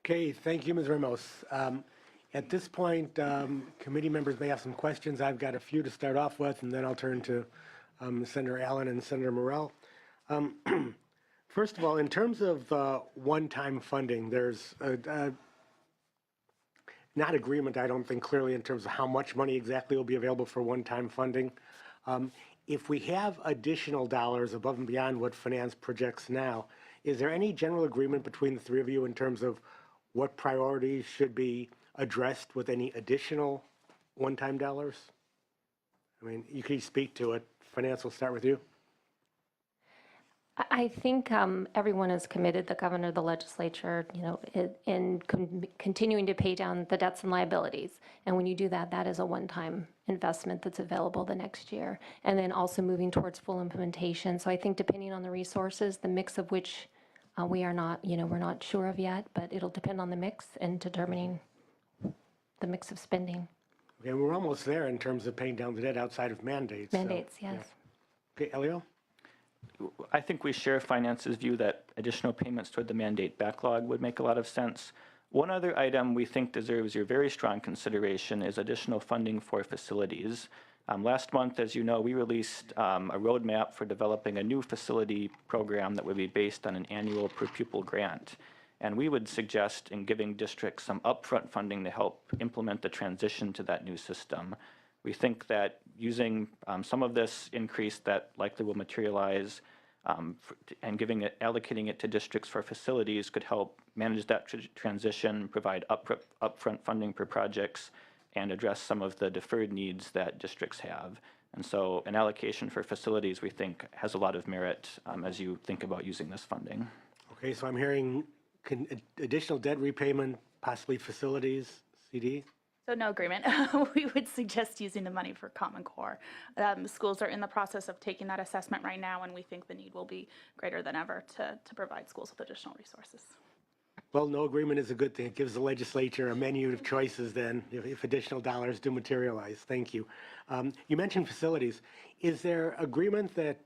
Okay, thank you, Ms. Ramos. At this point, committee members may have some questions. I've got a few to start off with, and then I'll turn to Senator Allen and Senator Morrell. First of all, in terms of one-time funding, there's not agreement, I don't think, clearly in terms of how much money exactly will be available for one-time funding. If we have additional dollars above and beyond what finance projects now, is there any general agreement between the three of you in terms of what priorities should be addressed with any additional one-time dollars? I mean, you can speak to it. Finance, will start with you. I think everyone is committed, the governor, the legislature, in continuing to pay down the debts and liabilities. And when you do that, that is a one-time investment that's available the next year. And then also moving towards full implementation. So I think depending on the resources, the mix of which we are not, we're not sure of yet, but it'll depend on the mix and determining the mix of spending. Okay, we're almost there in terms of paying down the debt outside of mandates. Mandates, yes. Yeah. Okay, Elio? I think we share Finance's view that additional payments toward the mandate backlog would make a lot of sense. One other item we think deserves your very strong consideration is additional funding for facilities. Last month, as you know, we released a roadmap for developing a new facility program that would be based on an annual per pupil grant. And we would suggest in giving districts some upfront funding to help implement the transition to that new system. We think that using some of this increase that likely will materialize and allocating it to districts for facilities could help manage that transition, provide upfront funding for projects, and address some of the deferred needs that districts have. And so an allocation for facilities, we think, has a lot of merit as you think about using this funding. Okay, so I'm hearing additional debt repayment, possibly facilities, CD? So no agreement. We would suggest using the money for Common Core. Schools are in the process of taking that assessment right now, and we think the need will be greater than ever to provide schools with additional resources. Well, no agreement is a good thing. It gives the legislature a menu of choices then if additional dollars do materialize. Thank you. You mentioned facilities. Is there agreement that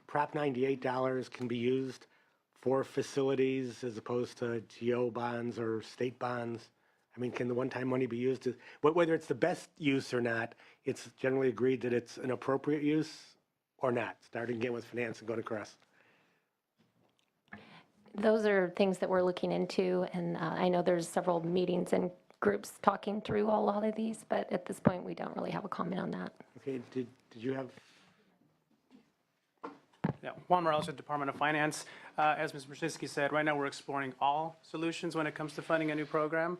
Prop 98 dollars can be used for facilities as opposed to GO bonds or state bonds? I mean, can the one-time money be used to, whether it's the best use or not, it's generally agreed that it's an appropriate use or not, starting again with finance and go to Crest. Those are things that we're looking into, and I know there's several meetings and groups talking through a lot of these, but at this point, we don't really have a comment on that. Okay, did you have? Yeah, Juan Morales with Department of Finance. As Ms. Brzezinski said, right now we're exploring all solutions when it comes to funding a new program,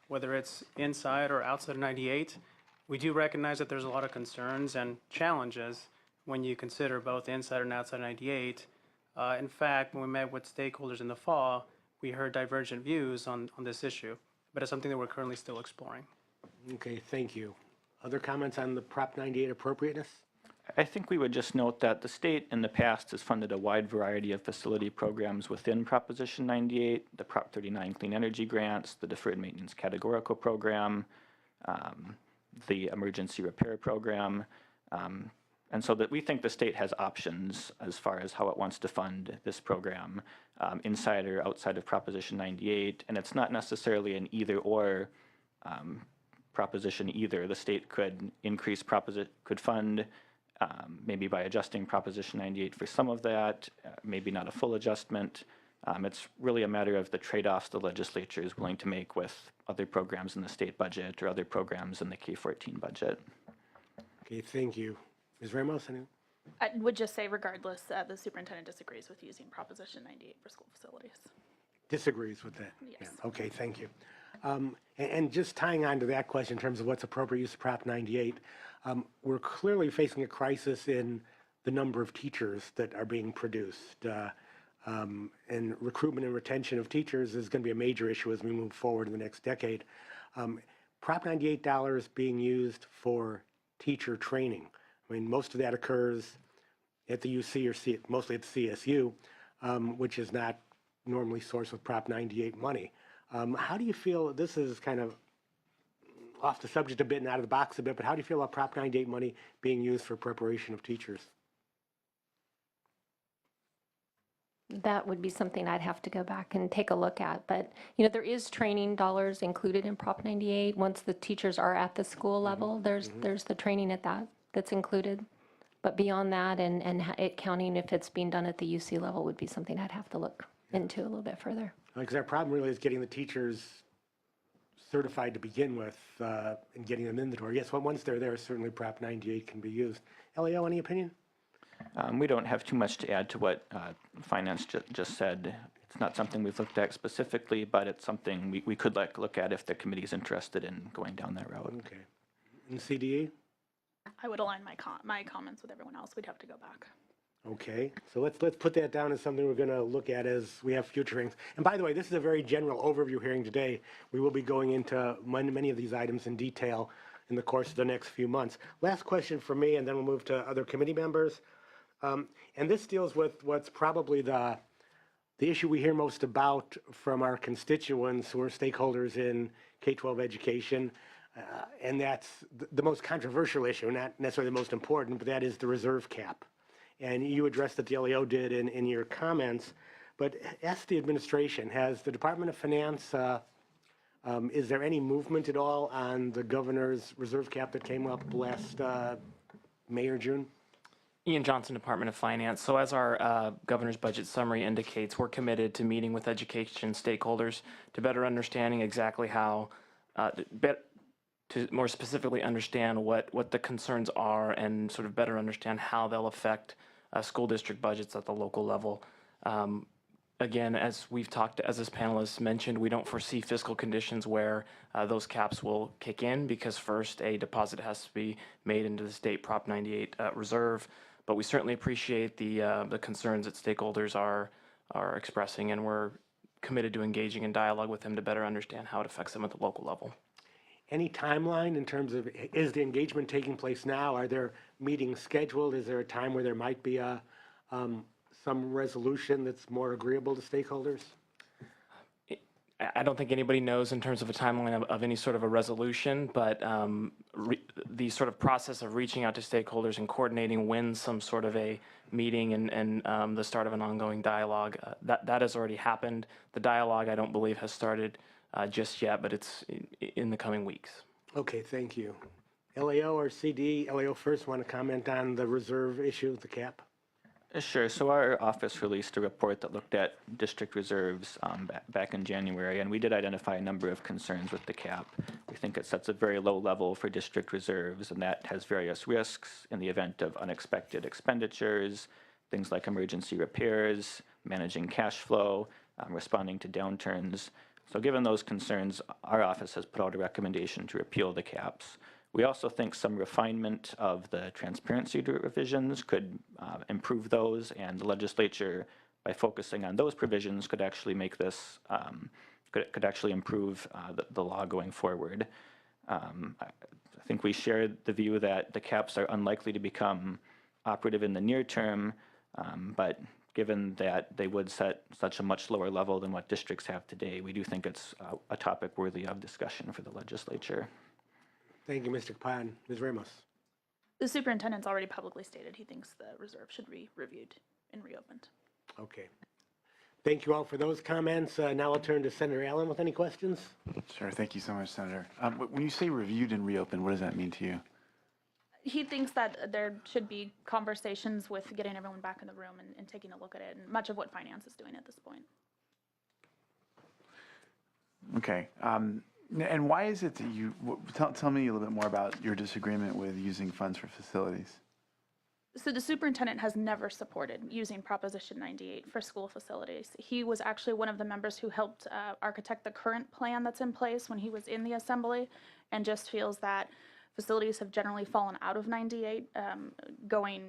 whether it's inside or outside of 98. We do recognize that there's a lot of concerns and challenges when you consider both inside and outside of 98. In fact, when we met with stakeholders in the fall, we heard divergent views on this issue, but it's something that we're currently still exploring. Okay, thank you. Other comments on the Prop 98 appropriateness? I think we would just note that the state in the past has funded a wide variety of facility programs within Proposition 98, the Prop 39 Clean Energy Grants, the Deferred Maintenance Categorical Program, the Emergency Repair Program, and so that we think the state has options as far as how it wants to fund this program, inside or outside of Proposition 98, and it's not necessarily an either-or proposition either. The state could could fund maybe by adjusting Proposition 98 for some of that, maybe not a full adjustment. It's really a matter of the trade-offs the legislature is willing to make with other programs in the state budget or other programs in the K-14 budget. Okay, thank you. Ms. Ramos, anything? I would just say, regardless, the superintendent disagrees with using Proposition 98 for school facilities. Disagrees with that? Yes. Yeah. Okay, thank you. And just tying on to that question in terms of what's appropriate use of Prop 98, we're clearly facing a crisis in the number of teachers that are being produced. And recruitment and retention of teachers is going to be a major issue as we move forward in the next decade. Prop 98 dollars being used for teacher training. I mean, most of that occurs at the UC or mostly at the CSU, which is not normally sourced with Prop 98 money. How do you feel, this is kind of off the subject a bit and out of the box a bit, but how do you feel about Prop 98 money being used for preparation of teachers? That would be something I'd have to go back and take a look at. But, you know, there is training dollars included in Prop 98. Once the teachers are at the school level, there's the training at that's included. But beyond that and it counting if it's being done at the UC level would be something I'd have to look into a little bit further. Because our problem really is getting the teachers certified to begin with and getting them in the door. Yes, once they're there, certainly Prop 98 can be used. LAO, any opinion? We don't have too much to add to what Finance just said. It's not something we've looked at specifically, but it's something we could look at if the committee is interested in going down that road. Okay. And CDE? I would align my comments with everyone else. We'd have to go back. Okay, so let's put that down as something we're going to look at as we have future hearings. And by the way, this is a very general overview hearing today. We will be going into many of these items in detail in the course of the next few months. Last question for me, and then we'll move to other committee members. And this deals with what's probably the issue we hear most about from our constituents who are stakeholders in K-12 education. And that's the most controversial issue, not necessarily the most important, but that is the reserve cap. And you addressed that the LEO did in your comments, but ask the administration, has the Department of Finance, is there any movement at all on the governor's reserve cap that came up last May or June? Ian Johnson, Department of Finance. So as our governor's budget summary indicates, we're committed to meeting with education stakeholders to better understanding exactly how, to more specifically understand what the concerns are and sort of better understand how they'll affect school district budgets at the local level. Again, as we've talked, as this panelist mentioned, we don't foresee fiscal conditions where those caps will kick in because first a deposit has to be made into the state Prop 98 reserve. But we certainly appreciate the concerns that stakeholders are expressing, and we're committed to engaging in dialogue with them to better understand how it affects them at the local level. Any timeline in terms of, is the engagement taking place now? Are there meetings scheduled? Is there a time where there might be some resolution that's more agreeable to stakeholders? I don't think anybody knows in terms of a timeline of any sort of a resolution, but the sort of process of reaching out to stakeholders and coordinating when some sort of a meeting and the start of an ongoing dialogue, that has already happened. The dialogue, I don't believe, has started just yet, but it's in the coming weeks. Okay, thank you. LAO or CD? LAO first, want to comment on the reserve issue, the cap? Sure. So our office released a report that looked at district reserves back in January, and we did identify a number of concerns with the cap. We think it sets a very low level for district reserves, and that has various risks in the event of unexpected expenditures, things like emergency repairs, managing cash flow, responding to downturns. So given those concerns, our office has put out a recommendation to repeal the caps. We also think some refinement of the transparency revisions could improve those, and the legislature, by focusing on those provisions, could actually make this, could actually improve the law going forward. I think we share the view that the caps are unlikely to become operative in the near term, but given that they would set such a much lower level than what districts have today, we do think it's a topic worthy of discussion for the legislature. Thank you, Mr. Kapan. Ms. Ramos. The superintendent's already publicly stated he thinks the reserve should be reviewed and reopened. Okay. Thank you all for those comments. Now I'll turn to Senator Allen with any questions. Sure. Thank you so much, Senator. When you say reviewed and reopened, what does that mean to you? He thinks that there should be conversations with getting everyone back in the room and taking a look at it, and much of what finance is doing at this point. Okay. And why is it that you, tell me a little bit more about your disagreement with using funds for facilities. So the superintendent has never supported using Proposition 98 for school facilities. He was actually one of the members who helped architect the current plan that's in place when he was in the assembly, and just feels that facilities have generally fallen out of 98, going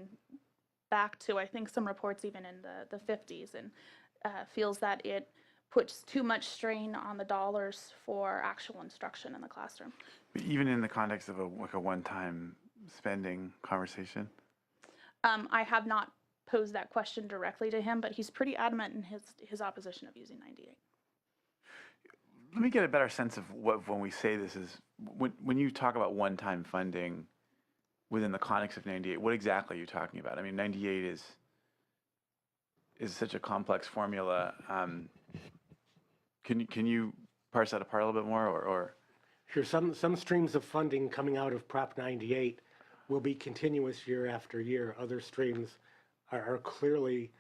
back to, I think, some reports even in the 50s, and feels that it puts too much strain on the dollars for actual instruction in the classroom. Even in the context of a one-time spending conversation? I have not posed that question directly to him, but he's pretty adamant in his opposition of using 98. Let me get a better sense of what, when we say this is, when you talk about one-time funding within the context of 98, what exactly are you talking about? I mean, 98 is, is such a complex formula. Can you parse that apart a little bit more, or? Sure, some streams of funding coming out of Prop 98 will be continuous year after year. Other streams are clearly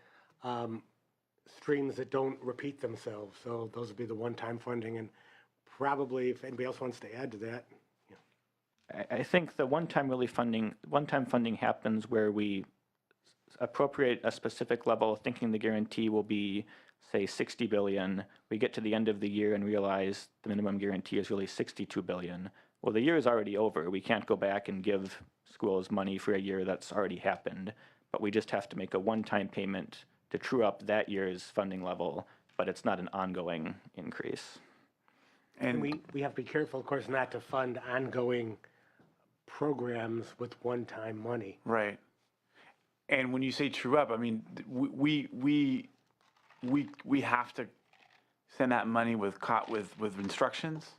streams that don't repeat themselves. So those would be the one-time funding, and probably if anybody else wants to add to that. I think the one-time funding happens where we appropriate a specific level, thinking the guarantee will be, say, 60 billion. We get to the end of the year and realize the minimum guarantee is really 62 billion. Well, the year is already over. We can't go back and give schools money for a year that's already happened, but we just have to make a one-time payment to true up that year's funding level, but it's not an ongoing increase. And we have to be careful, of course, not to fund ongoing programs with one-time money. Right. And when you say true up, I mean, we have to send that money with instructions?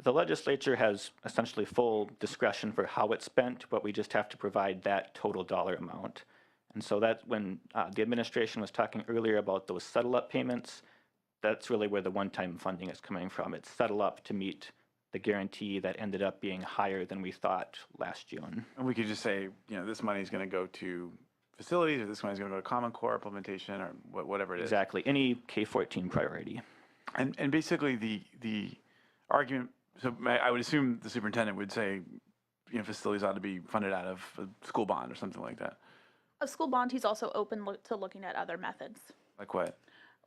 The legislature has essentially full discretion for how it's spent, but we just have to provide that total dollar amount. And so that when the administration was talking earlier about those settle-up payments, that's really where the one-time funding is coming from. It's settle up to meet the guarantee that ended up being higher than we thought last June. And we could just say, this money is going to go to facilities, or this money is going to go to Common Core implementation, or whatever it is. Exactly, any K-14 priority. And basically the argument, so I would assume the superintendent would say, facilities ought to be funded out of a school bond or something like that. A school bond, he's also open to looking at other methods. Like what?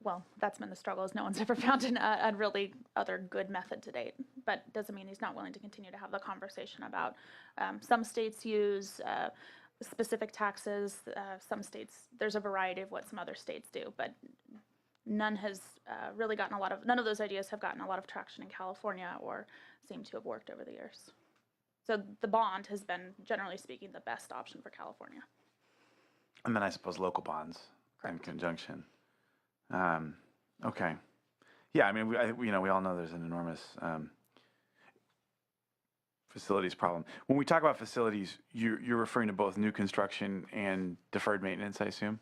Well, that's been the struggle, is no one's ever found a really other good method to date. But doesn't mean he's not willing to continue to have the conversation about some states use specific taxes. Some states, there's a variety of what some other states do, but none has really gotten none of those ideas have gotten a lot of traction in California or seem to have worked over the years. So the bond has been, generally speaking, the best option for California. And then I suppose local bonds in conjunction. Okay. Yeah, I mean, we all know there's an enormous facilities problem. When we talk about facilities, you're referring to both new construction and deferred maintenance, I assume?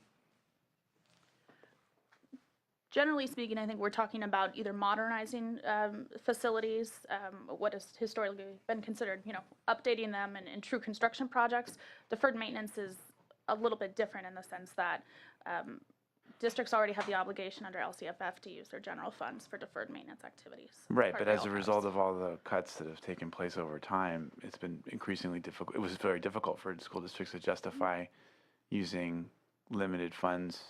Generally speaking, I think we're talking about either modernizing facilities, what has historically been considered, updating them in true construction projects. Deferred maintenance is a little bit different in the sense that districts already have the obligation under LCFF to use their general funds for deferred maintenance activities. Right, but as a result of all the cuts that have taken place over time, it's been increasingly difficult. It was very difficult for school districts to justify using limited funds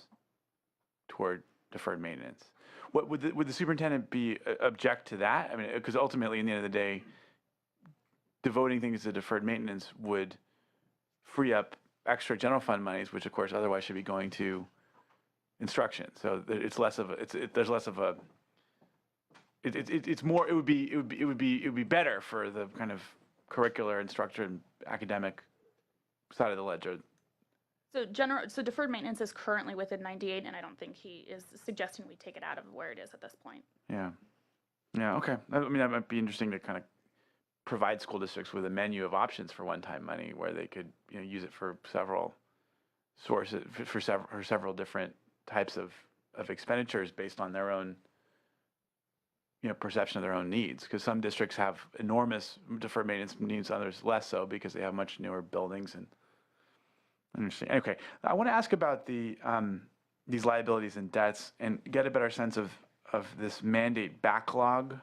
toward deferred maintenance. What would the superintendent object to that? I mean, because ultimately, in the end of the day, devoting things to deferred maintenance would free up extra general fund monies, which of course otherwise should be going to instruction. So it's less of a, there's less of a, it's more, it would be better for the kind of curricular, instructor, and academic side of the ledger. So deferred maintenance is currently within 98, and I don't think he is suggesting we take it out of where it is at this point. Yeah. Yeah, okay. I mean, that might be interesting to kind of provide school districts with a menu of options for one-time money where they could, use it for several sources, for several different types of expenditures based on their own, perception of their own needs. Because some districts have enormous deferred maintenance needs, others less so because they have much newer buildings. And interesting. Okay, I want to ask about these liabilities and debts and get a better sense of this mandate backlog.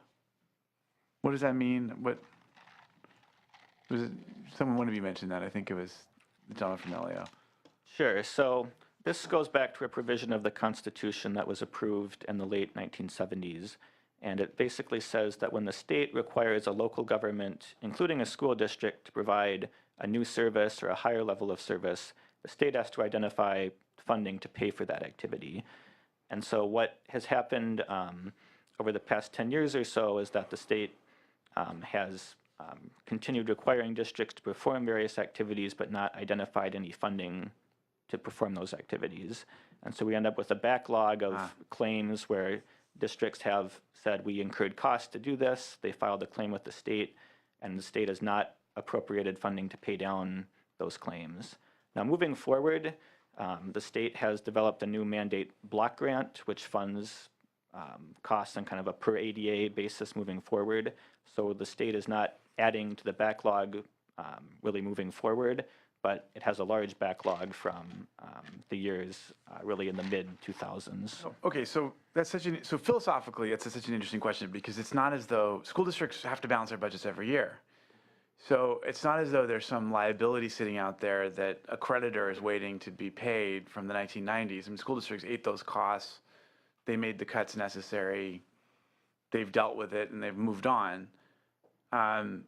What does that mean? What was it? One of you mentioned that. I think it was the gentleman from LAO. Sure. So this goes back to a provision of the Constitution that was approved in the late 1970s. And it basically says that when the state requires a local government, including a school district, to provide a new service or a higher level of service, the state has to identify funding to pay for that activity. And so what has happened over the past 10 years or so is that the state has continued requiring districts to perform various activities but not identified any funding to perform those activities. And so we end up with a backlog of claims where districts have said we incurred costs to do this, they filed a claim with the state, and the state has not appropriated funding to pay down those claims. Now moving forward, The state has developed a new mandate block grant, which funds costs on kind of a per ADA basis moving forward. So the state is not adding to the backlog really moving forward, but it has a large backlog from the years really in the mid-2000s. Okay, so that's so philosophically, it's such an interesting question because it's not as though school districts have to balance their budgets every year. So it's not as though there's some liability sitting out there that a creditor is waiting to be paid from the 1990s. I mean, school districts ate those costs. They made the cuts necessary. They've dealt with it and they've moved on. In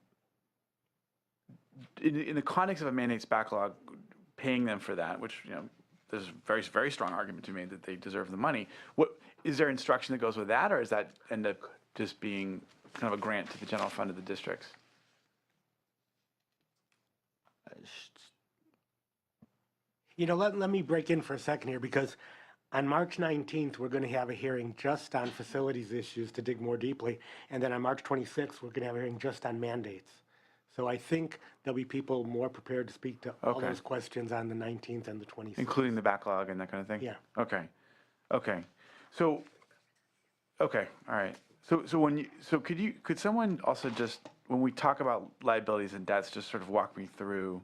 the context of a mandates backlog, paying them for that, which, you know, there's a very, very strong argument to be made that they deserve the money. What is there instruction that goes with that, or does that end up just being kind of a grant to the general fund of the districts? You know, let me break in for a second here, because on March 19th, we're going to have a hearing just on facilities issues to dig more deeply. And then on March 26th, we're going to have a hearing just on mandates. So I think there'll be people more prepared to speak to all Okay. those questions on the 19th and the 26th. Including the backlog and that kind of thing? Yeah. Okay. Okay. So, okay, all right. So could someone also just, when we talk about liabilities and debts, just sort of walk me through,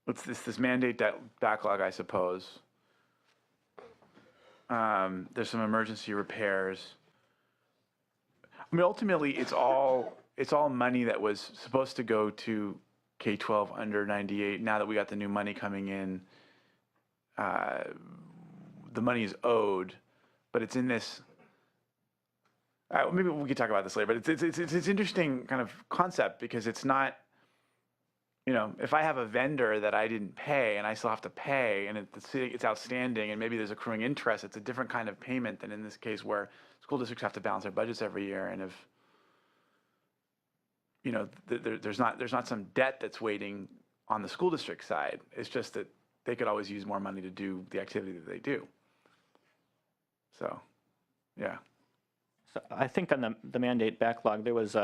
what's this mandate debt backlog, I suppose. There's some emergency repairs. I mean, ultimately, it's all money that was supposed to go to K-12 under 98. Now that we got the new money coming in, the money is owed, but it's in this. Maybe we could talk about this later, but it's interesting kind of concept because it's not. You know, if I have a vendor that I didn't pay and I still have to pay and it's outstanding and maybe there's accruing interest, it's a different kind of payment than in this case where school districts have to balance their budgets every year. And if, you know, there's not some debt that's waiting on the school district side. It's just that they could always use more money to do the activity that they do. So, yeah. So I think on the mandate backlog, there was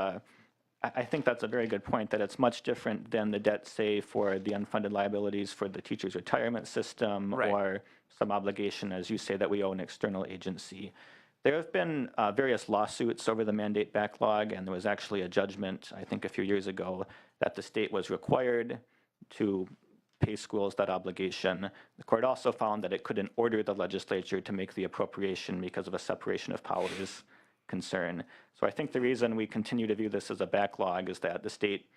I think that's a very good point, that it's much different than the debt, say, for the unfunded liabilities for the teacher's retirement system, Right. or some obligation, as you say, that we owe an external agency. There have been various lawsuits over the mandate backlog, and there was actually a judgment, I think a few years ago, that the state was required to pay schools that obligation. The court also found that it couldn't order the legislature to make the appropriation because of a separation of powers concern. So I think the reason we continue to view this as a backlog is that the state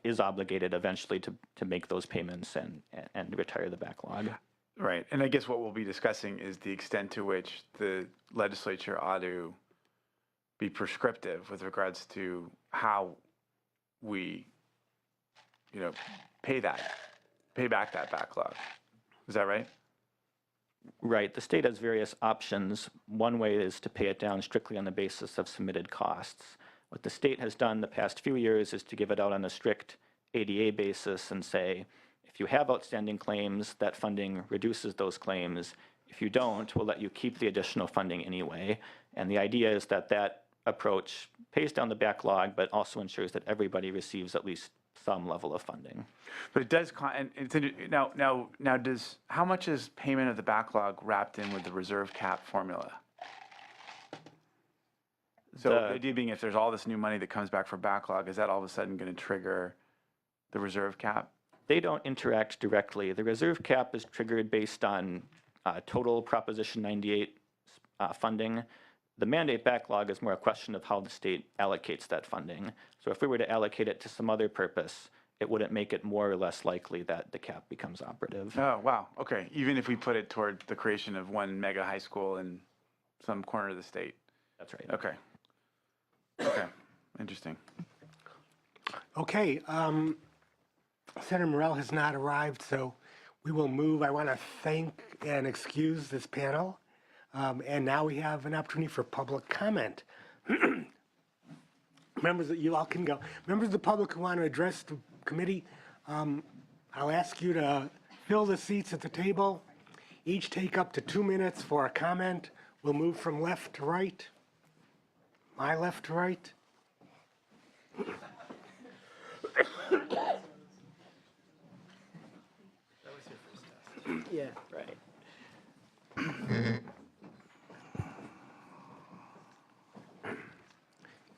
is obligated eventually to make those payments and retire the backlog. Right. And I guess what we'll be discussing is the extent to which the legislature ought to be prescriptive with regards to how we, you know, pay back that backlog. Is that right? Right. The state has various options. One way is to pay it down strictly on the basis of submitted costs. What the state has done the past few years is to give it out on a strict ADA basis and say, if you have outstanding claims, that funding reduces those claims. If you don't, we'll let you keep the additional funding anyway. And the idea is that that approach pays down the backlog, but also ensures that everybody receives at least some level of funding. But it does, and it's now does, how much is payment of the backlog wrapped in with the reserve cap formula? So the idea being, if there's all this new money that comes back for backlog, is that all of a sudden going to trigger the reserve cap? They don't interact directly. The reserve cap is triggered based on total Proposition 98 funding. The mandate backlog is more a question of how the state allocates that funding. So if we were to allocate it to some other purpose, it wouldn't make it more or less likely that the cap becomes operative. Oh, wow. Okay. Even if we put it toward the creation of one mega high school in some corner of the state. That's right. Okay. Okay. Interesting. Okay, Senator Morell has not arrived, so we will move. I want to thank and excuse this panel. And now we have an opportunity for public comment. Members, you all can go. Members of the public who want to address the committee, I'll ask you to fill the seats at the table. Each take up to 2 minutes for a comment. We'll move from left to right. My left to right. Yeah, right.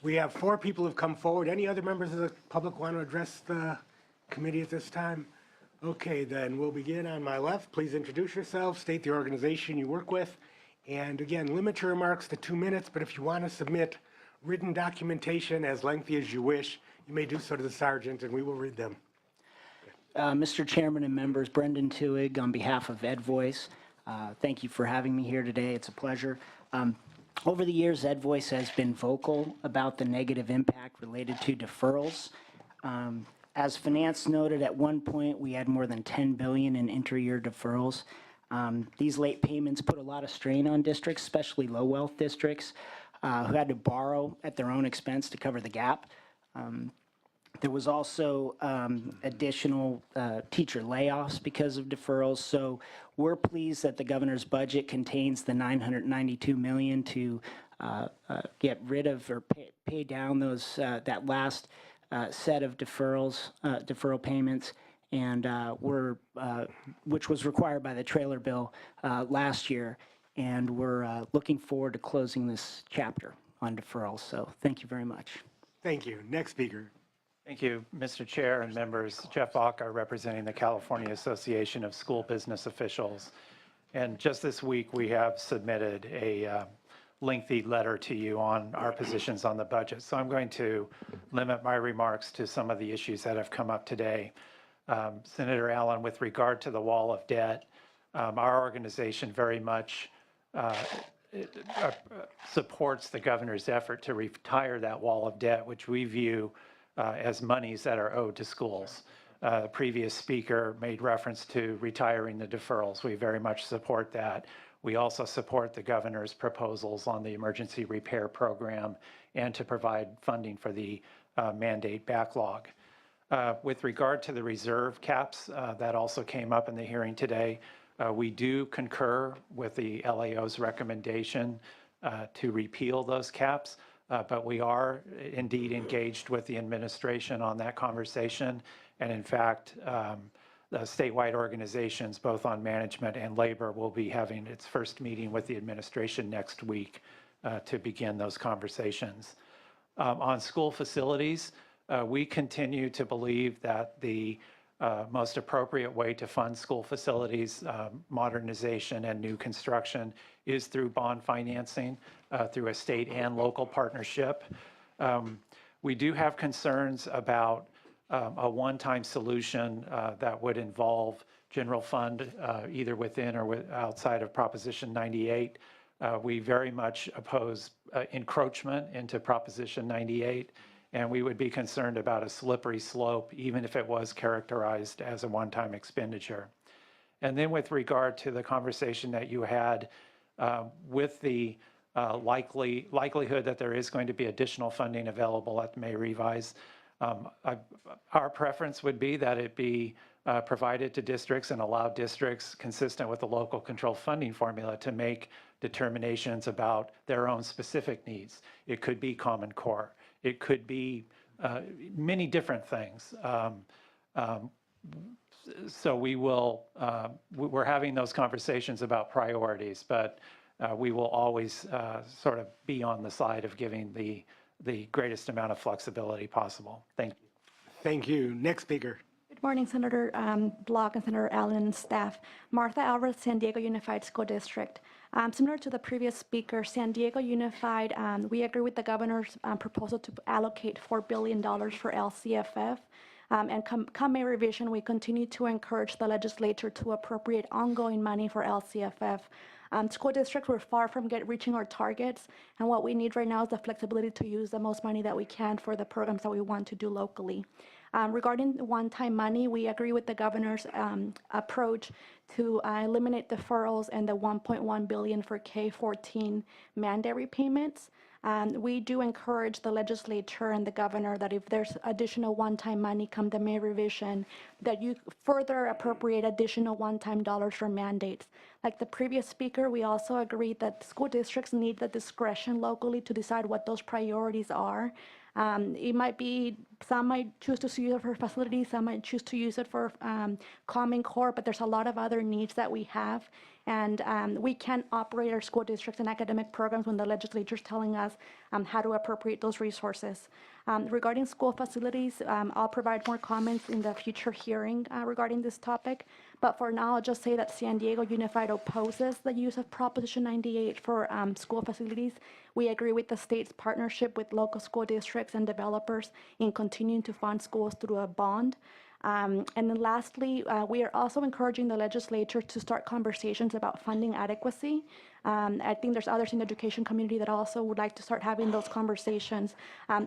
We have 4 people who've come forward. Any other members of the public want to address the committee at this time? Okay, then we'll begin on my left. Please introduce yourself, state the organization you work with, and again, limit your remarks to 2 minutes, but if you want to submit written documentation as lengthy as you wish, you may do so to the sergeant, and we will read them. Mr. Chairman and members, Brendan Tuig on behalf of Ed Voice. Thank you for having me here today. It's a pleasure. Over the years, Ed Voice has been vocal about the negative impact related to deferrals. As finance noted, at one point, we had more than $10 billion in inter-year deferrals. These late payments put a lot of strain on districts, especially low-wealth districts, who had to borrow at their own expense to cover the gap. There was also additional teacher layoffs because of deferrals. So we're pleased that the governor's budget contains the $992 million to get rid of or pay down those that last set of deferral payments, and which was required by the trailer bill last year. And we're looking forward to closing this chapter on deferrals. So thank you very much. Thank you. Next speaker. Thank you, Mr. Chair and members. Jeff Baca, representing the California Association of School Business Officials. And just this week, we have submitted a lengthy letter to you on our positions on the budget. So I'm going to limit my remarks to some of the issues that have come up today. Senator Allen, with regard to the wall of debt, our organization very much supports the governor's effort to retire that wall of debt, which we view as monies that are owed to schools. The previous speaker made reference to retiring the deferrals. We very much support that. We also support the governor's proposals on the emergency repair program and to provide funding for the mandate backlog. With regard to the reserve caps, that also came up in the hearing today. We do concur with the LAO's recommendation to repeal those caps. But we are indeed engaged with the administration on that conversation. And in fact, the statewide organizations, both on management and labor, will be having its first meeting with the administration next week to begin those conversations. On school facilities, we continue to believe that the most appropriate way to fund school facilities, modernization and new construction, is through bond financing, through a state and local partnership. We do have concerns about a one-time solution that would involve general fund, either within or outside of Proposition 98. We very much oppose encroachment into Proposition 98, and we would be concerned about a slippery slope, even if it was characterized as a one-time expenditure. And then with regard to the conversation that you had with the likelihood that there is going to be additional funding available at the May revise, our preference would be that it be provided to districts and allow districts consistent with the local control funding formula to make determinations about their own specific needs. It could be Common Core. It could be many different things. So we're having those conversations about priorities, but we will always sort of be on the side of giving the greatest amount of flexibility possible. Thank you. Thank you. Next speaker. Good morning, Senator Block and Senator Allen and staff. Martha Alvarez, San Diego Unified School District. Similar to the previous speaker, San Diego Unified, we agree with the governor's proposal to allocate $4 billion for LCFF. And come May revision, we continue to encourage the legislature to appropriate ongoing money for LCFF. School districts were far from reaching our targets, and what we need right now is the flexibility to use the most money that we can for the programs that we want to do locally. Regarding the one-time money, we agree with the governor's approach to eliminate deferrals and the $1.1 billion for K-14 mandatory payments. We do encourage the legislature and the governor that if there's additional one-time money come the May revision, that you further appropriate additional one-time dollars for mandates. Like the previous speaker, we also agreed that school districts need the discretion locally to decide what those priorities are. It might be, some might choose to use it for facilities, some might choose to use it for Common Core, but there's a lot of other needs that we have. And we can't operate our school districts and academic programs when the legislature is telling us how to appropriate those resources. Regarding school facilities, I'll provide more comments in the future hearing regarding this topic. But for now, I'll just say that San Diego Unified opposes the use of Proposition 98 for school facilities. We agree with the state's partnership with local school districts and developers in continuing to fund schools through a bond. And then lastly, we are also encouraging the legislature to start conversations about funding adequacy. I think there's others in the education community that also would like to start having those conversations.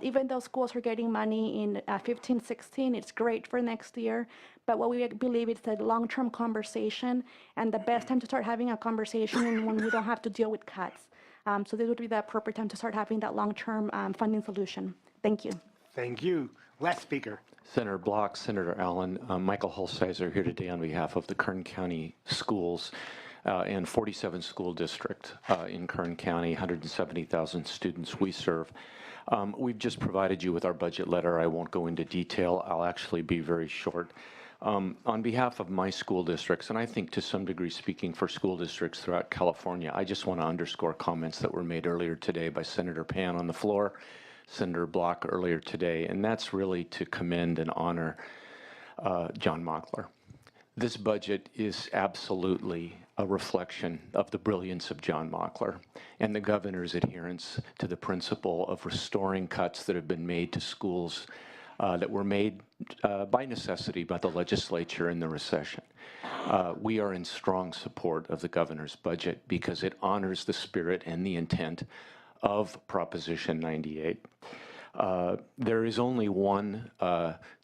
Even though schools are getting money in 15-16, it's great for next year. But what we believe is a long-term conversation, and the best time to start having a conversation is when we don't have to deal with cuts. So this would be the appropriate time to start having that long-term funding solution. Thank you. Thank you. Last speaker. Senator Block, Senator Allen, Michael Holsizer here today on behalf of the Kern County Schools and 47 school district in Kern County, 170,000 students we serve. We've just provided you with our budget letter. I won't go into detail. I'll actually be very short. On behalf of my school districts, and I think to some degree speaking for school districts throughout California, I just want to underscore comments that were made earlier today by Senator Pan on the floor, Senator Block earlier today, and that's really to commend and honor John Mockler. This budget is absolutely a reflection of the brilliance of John Mockler and the governor's adherence to the principle of restoring cuts that have been made to schools that were made by necessity by the legislature in the recession. We are in strong support of the governor's budget because it honors the spirit and the intent of Proposition 98. There is only one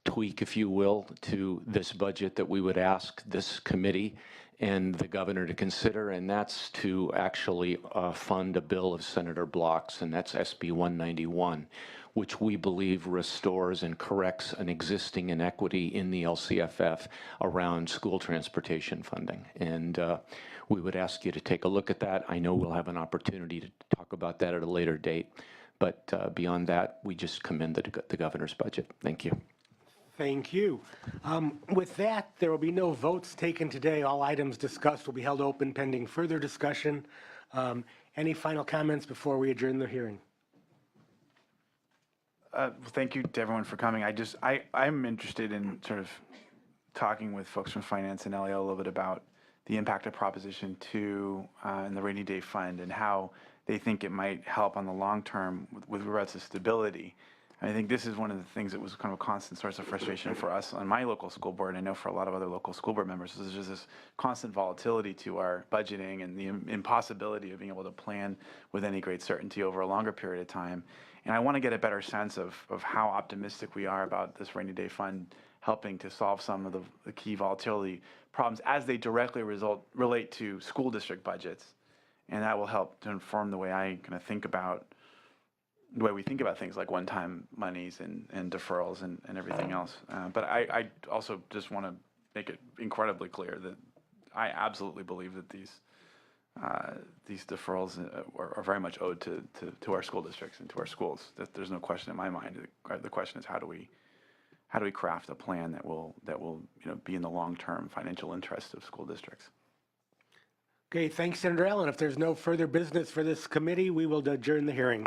tweak, if you will, to this budget that we would ask this committee and the governor to consider, and that's to actually fund a bill of Senator Block's, and that's SB 191, which we believe restores and corrects an existing inequity in the LCFF around school transportation funding. And we would ask you to take a look at that. I know we'll have an opportunity to talk about that at a later date, but beyond that, we just commend the governor's budget. Thank you. Thank you. With that, there will be no votes taken today. All items discussed will be held open pending further discussion. Any final comments before we adjourn the hearing? Thank you to everyone for coming. I'm interested in sort of talking with folks from finance and LAO a little bit about the impact of Proposition 2 and the rainy day fund and how they think it might help on the long term with regards to stability. I think this is one of the things that was kind of a constant source of frustration for us on my local school board, and I know for a lot of other local school board members. There's just this constant volatility to our budgeting and the impossibility of being able to plan with any great certainty over a longer period of time. And I want to get a better sense of how optimistic we are about this rainy day fund helping to solve some of the key volatility problems as they directly relate to school district budgets. And that will help to inform the way I kind of think about the way we think about things like one-time monies and deferrals and everything else. But I also just want to make it incredibly clear that I absolutely believe that these deferrals are very much owed to our school districts and to our schools. There's no question in my mind. The question is how do we craft a plan that will be in the long-term financial interest of school districts. Okay, thanks, Senator Allen. If there's no further business for this committee, we will adjourn the hearing.